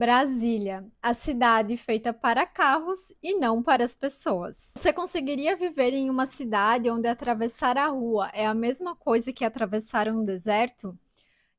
Brasília, a cidade feita para carros e não para as pessoas. Você conseguiria viver em uma cidade onde atravessar a rua é a mesma coisa que atravessar um deserto?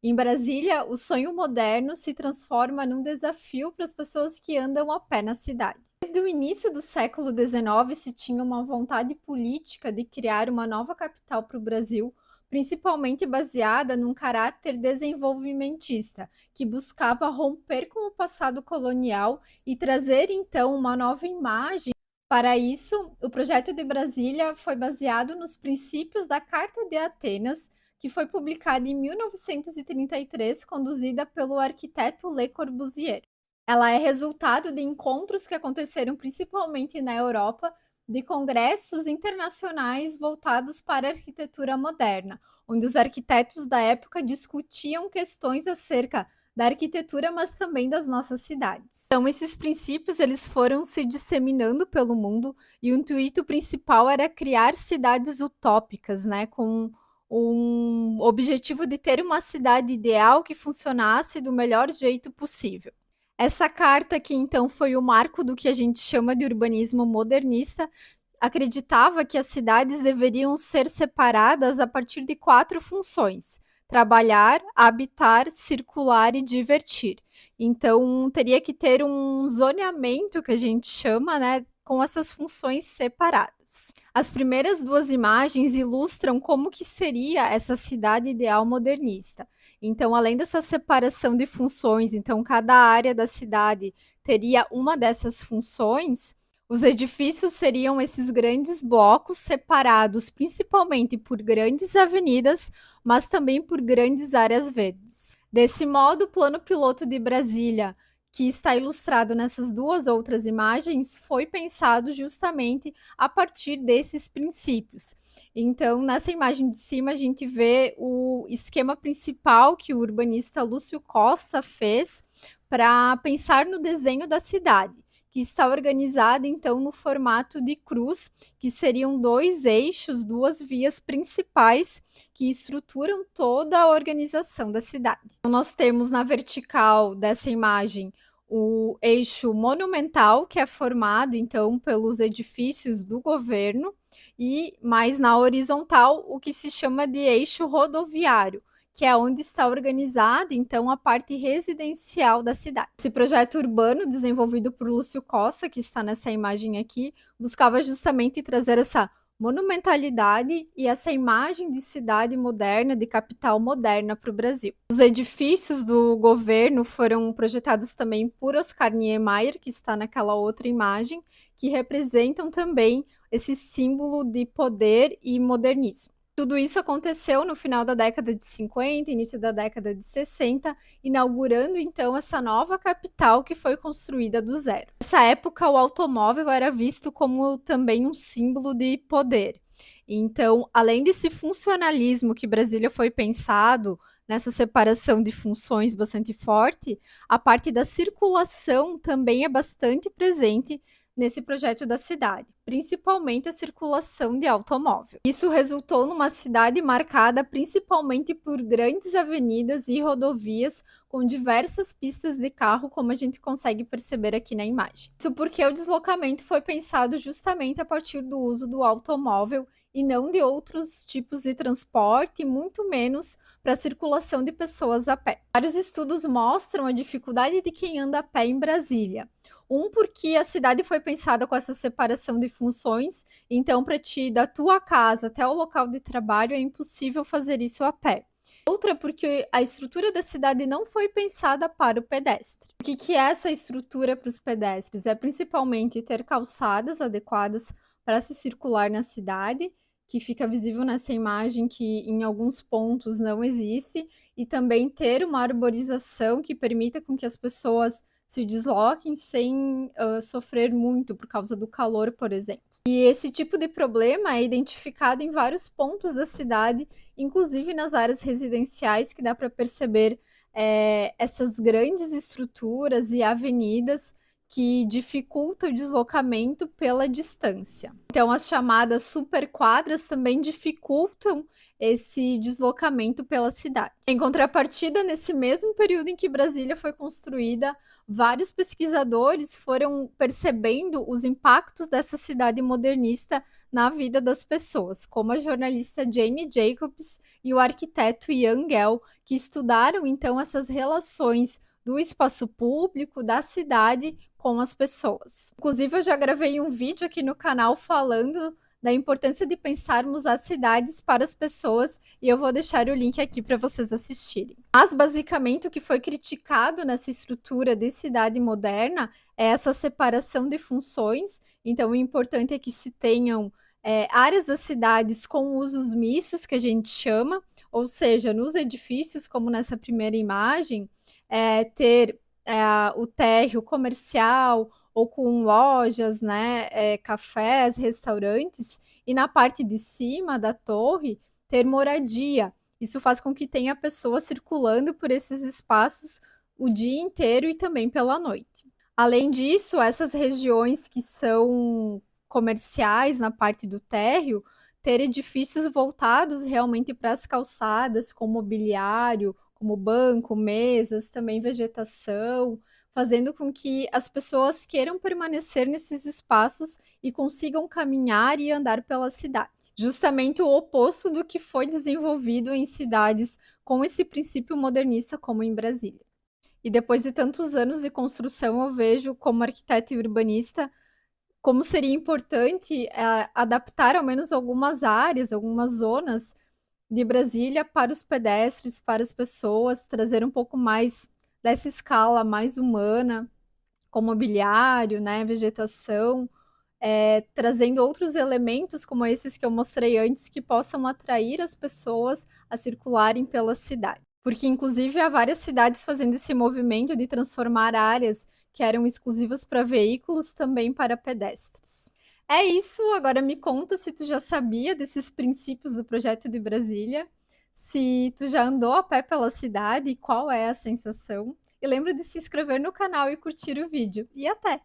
Em Brasília, o sonho moderno se transforma num desafio para as pessoas que andam a pé na cidade. Desde o início do século XIX, se tinha uma vontade política de criar uma nova capital para o Brasil, principalmente baseada num caráter desenvolvimentista, que buscava romper com o passado colonial e trazer então uma nova imagem. Para isso, o projeto de Brasília foi baseado nos princípios da Carta de Atenas, que foi publicada em 1933, conduzida pelo arquiteto Le Corbusier. Ela é resultado de encontros que aconteceram principalmente na Europa, de congressos internacionais voltados para a arquitetura moderna, onde os arquitetos da época discutiam questões acerca da arquitetura, mas também das nossas cidades. Então, esses princípios eles foram se disseminando pelo mundo e o intuito principal era criar cidades utópicas, né, com um objetivo de ter uma cidade ideal que funcionasse do melhor jeito possível. Essa carta, que então foi o marco do que a gente chama de urbanismo modernista, acreditava que as cidades deveriam ser separadas a partir de 4 funções: trabalhar, habitar, circular e divertir. Então, teria que ter um zoneamento, que a gente chama, né, com essas funções separadas. As primeiras 2 imagens ilustram como que seria essa cidade ideal modernista. Então, além dessa separação de funções, então cada área da cidade teria uma dessas funções, os edifícios seriam esses grandes blocos separados principalmente por grandes avenidas, mas também por grandes áreas verdes. Desse modo, o plano piloto de Brasília, que está ilustrado nessas 2 outras imagens, foi pensado justamente a partir desses princípios. Então, nessa imagem de cima, a gente vê o esquema principal que o urbanista Lúcio Costa fez para pensar no desenho da cidade, que está organizada então no formato de cruz, que seriam 2 eixos, 2 vias principais que estruturam toda a organização da cidade. Então, nós temos na vertical dessa imagem o eixo monumental, que é formado então pelos edifícios do governo, e mais na horizontal o que se chama de eixo rodoviário, que é onde está organizada então a parte residencial da cidade. Esse projeto urbano desenvolvido por Lúcio Costa, que está nessa imagem aqui, buscava justamente trazer essa monumentalidade e essa imagem de cidade moderna, de capital moderna para o Brasil. Os edifícios do governo foram projetados também por Oscar Niemeyer, que está naquela outra imagem, que representam também esse símbolo de poder e modernismo. Tudo isso aconteceu no final da década de 50, início da década de 60, inaugurando então essa nova capital que foi construída do zero. Nessa época, o automóvel era visto como também um símbolo de poder. Então, além desse funcionalismo que Brasília foi pensado, nessa separação de funções bastante forte, a parte da circulação também é bastante presente nesse projeto da cidade, principalmente a circulação de automóvel. Isso resultou numa cidade marcada principalmente por grandes avenidas e rodovias com diversas pistas de carro, como a gente consegue perceber aqui na imagem. Isso porque o deslocamento foi pensado justamente a partir do uso do automóvel e não de outros tipos de transporte, muito menos para a circulação de pessoas a pé. Vários estudos mostram a dificuldade de quem anda a pé em Brasília. Porque a cidade foi pensada com essa separação de funções, então para ti da tua casa até o local de trabalho é impossível fazer isso a pé. Outra porque a estrutura da cidade não foi pensada para o pedestre. O que é essa estrutura para os pedestres? É principalmente ter calçadas adequadas para se circular na cidade, que fica visível nessa imagem que em alguns pontos não existe, e também ter uma arborização que permita com que as pessoas se desloquem sem sofrer muito por causa do calor, por exemplo. E esse tipo de problema é identificado em vários pontos da cidade, inclusive nas áreas residenciais, que dá para perceber essas grandes estruturas e avenidas que dificultam o deslocamento pela distância. Então, as chamadas superquadras também dificultam esse deslocamento pela cidade. Em contrapartida, nesse mesmo período em que Brasília foi construída, vários pesquisadores foram percebendo os impactos dessa cidade modernista na vida das pessoas, como a jornalista Jane Jacobs e o arquiteto Ian Gell, que estudaram então essas relações do espaço público, da cidade com as pessoas. Inclusive, eu já gravei um vídeo aqui no canal falando da importância de pensarmos as cidades para as pessoas, e eu vou deixar o link aqui para vocês assistirem. Mas, basicamente, o que foi criticado nessa estrutura de cidade moderna é essa separação de funções. Então, o importante é que se tenham áreas das cidades com usos mistos, que a gente chama, ou seja, nos edifícios, como nessa primeira imagem, ter o térreo comercial ou com lojas, né, cafés, restaurantes, e na parte de cima da torre ter moradia. Isso faz com que tenha pessoas circulando por esses espaços o dia inteiro e também pela noite. Além disso, essas regiões que são comerciais na parte do térreo, ter edifícios voltados realmente para as calçadas, com mobiliário, como banco, mesas, também vegetação, fazendo com que as pessoas queiram permanecer nesses espaços e consigam caminhar e andar pela cidade. Justamente o oposto do que foi desenvolvido em cidades com esse princípio modernista, como em Brasília. E depois de tantos anos de construção, eu vejo, como arquiteta e urbanista, como seria importante adaptar ao menos algumas áreas, algumas zonas de Brasília para os pedestres, para as pessoas, trazer um pouco mais dessa escala mais humana, com mobiliário, né, vegetação, trazendo outros elementos como esses que eu mostrei antes, que possam atrair as pessoas a circularem pela cidade. Porque, inclusive, há várias cidades fazendo esse movimento de transformar áreas que eram exclusivas para veículos também para pedestres. É isso, agora me conta se tu já sabia desses princípios do projeto de Brasília, se tu já andou a pé pela cidade e qual é a sensação. E lembra de se inscrever no canal e curtir o vídeo. E até!